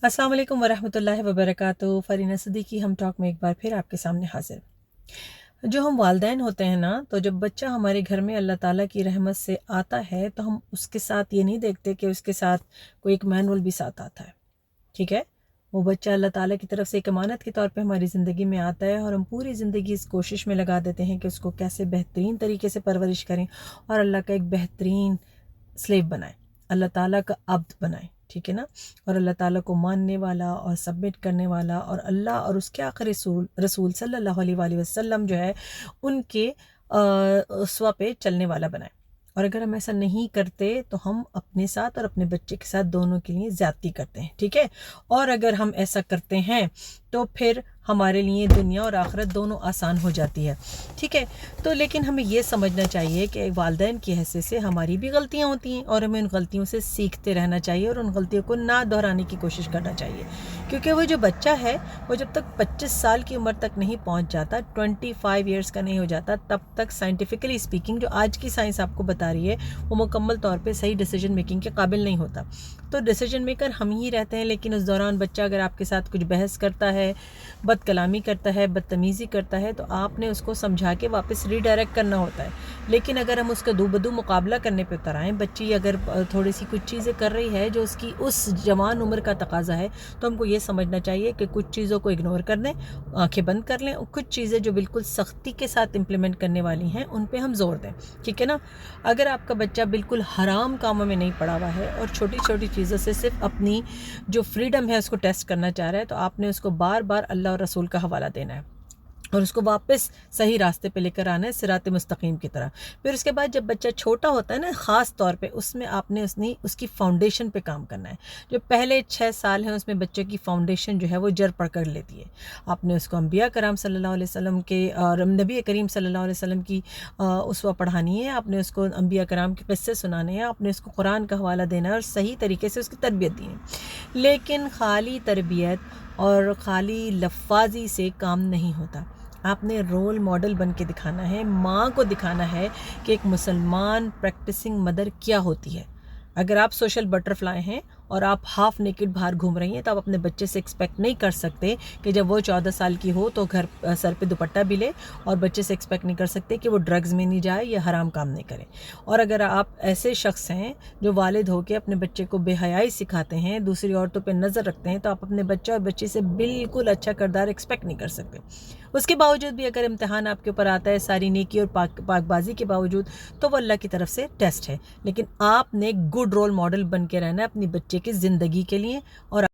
अस्सलाम वालेकुम वरहमतुल्लाहि वबरकातुहू। फरीना सिद्दीकी हम टॉक में एक बार फिर आपके सामने हाजिर। जो हम वालिदैन होते हैं ना, तो जब बच्चा हमारे घर में अल्लाह ताला की रहमत से आता है तो हम उसके साथ ये नहीं देखते कि उसके साथ कोई एक मैनुअल भी साथ आता है। ठीक है, वो बच्चा अल्लाह ताला की तरफ से एक अमानत के तौर पे हमारी ज़िंदगी में आता है और हम पूरी ज़िंदगी इस कोशिश में लगा देते हैं कि उसको कैसे बेहतरीन तरीके से परवरिश करें और अल्लाह का एक बेहतरीन स्लेव बनाएं, अल्लाह ताला का अब्द बनाएं। ठीक है ना, और अल्लाह ताला को मानने वाला और सबमिट करने वाला और अल्लाह और उसके आखिरी रसूल सल्लल्लाहु अलैहि वसल्लम जो है उनके उसवा पे चलने वाला बनाएं। और अगर हम ऐसा नहीं करते तो हम अपने साथ और अपने बच्चे के साथ दोनों के लिए ज़्यादती करते हैं। ठीक है, और अगर हम ऐसा करते हैं तो फिर हमारे लिए दुनिया और आखिरत दोनों आसान हो जाती है। ठीक है, तो लेकिन हमें ये समझना चाहिए कि वालिदैन की हैसियत से हमारी भी गलतियाँ होती हैं और हमें उन गलतियों से सीखते रहना चाहिए और उन गलतियों को ना दोहराने की कोशिश करना चाहिए। क्योंकि वो जो बच्चा है वो जब तक 25 साल की उम्र तक नहीं पहुंच जाता, 25 ईयर्स का नहीं हो जाता, तब तक साइंटिफिकली स्पीकिंग जो आज की साइंस आपको बता रही है वो मुकम्मल तौर पे सही डिसीजन मेकिंग के काबिल नहीं होता। तो डिसीजन मेकर हम ही रहते हैं, लेकिन उस दौरान बच्चा अगर आपके साथ कुछ बहस करता है, बदकलामी करता है, बदतमीज़ी करता है, तो आपने उसको समझा के वापस रीडायरेक्ट करना होता है। लेकिन अगर हम उसका दो बदू मुकाबला करने पे उतर आएँ, बच्ची अगर थोड़ी सी कुछ चीज़ें कर रही है जो उसकी उस जवान उम्र का तकाजा है, तो हमको ये समझना चाहिए कि कुछ चीज़ों को इग्नोर कर दें, आंखें बंद कर लें, और कुछ चीज़ें जो बिल्कुल सख्ती के साथ इम्प्लीमेंट करने वाली हैं उन पे हम जोर दें। ठीक है ना, अगर आपका बच्चा बिल्कुल हराम कामों में नहीं पड़ा हुआ है और छोटी छोटी चीज़ों से सिर्फ अपनी जो फ्रीडम है उसको टेस्ट करना चाह रहा है, तो आपने उसको बार बार अल्लाह और रसूल का हवाला देना है और उसको वापस सही रास्ते पे लेकर आना है, सिराते मुस्तकीम की तरह। फिर उसके बाद जब बच्चा छोटा होता है ना, ख़ास तौर पे उसमें आपने उसकी फाउंडेशन पे काम करना है। जो पहले 6 साल हैं उसमें बच्चे की फाउंडेशन जो है वो जड़ पकड़ लेती है। आपने उसको अंबिया कराम सल्लल्लाहु अलैहि वसल्लम के और नबी करीम सल्लल्लाहु अलैहि वसल्लम की उसवा पढ़ानी है, आपने उसको अंबिया कराम के किस्से सुनाने हैं, आपने उसको कुरान का हवाला देना है और सही तरीके से उसकी तरबियत दी है। लेकिन खाली तरबियत और खाली लफ्ज़ी से काम नहीं होता। आपने रोल मॉडल बन के दिखाना है, माँ को दिखाना है कि एक मुसलमान प्रैक्टिसिंग मदर क्या होती है। अगर आप सोशल बटरफ्लाई हैं और आप हाफ नेकेड बाहर घूम रही हैं, तो आप अपने बच्चे से एक्सपेक्ट नहीं कर सकते कि जब वो 14 साल की हो तो घर सर पे दुपट्टा भी ले, और बच्चे से एक्सपेक्ट नहीं कर सकते कि वो ड्रग्स में नहीं जाए या हराम काम नहीं करे। और अगर आप ऐसे शख्स हैं जो वालिद हो के अपने बच्चे को बेहयाई सिखाते हैं, दूसरी औरतों पर नज़र रखते हैं, तो आप अपने बच्चा और बच्ची से बिल्कुल अच्छा किरदार एक्सपेक्ट नहीं कर सकते। उसके बावजूद भी अगर इम्तिहान आपके ऊपर आता है सारी नेकी और पाकबाजी के बावजूद, तो वो अल्लाह की तरफ से टेस्ट है। लेकिन आपने गुड रोल मॉडल बन के रहना है अपनी बच्चे की ज़िंदगी के लिए। और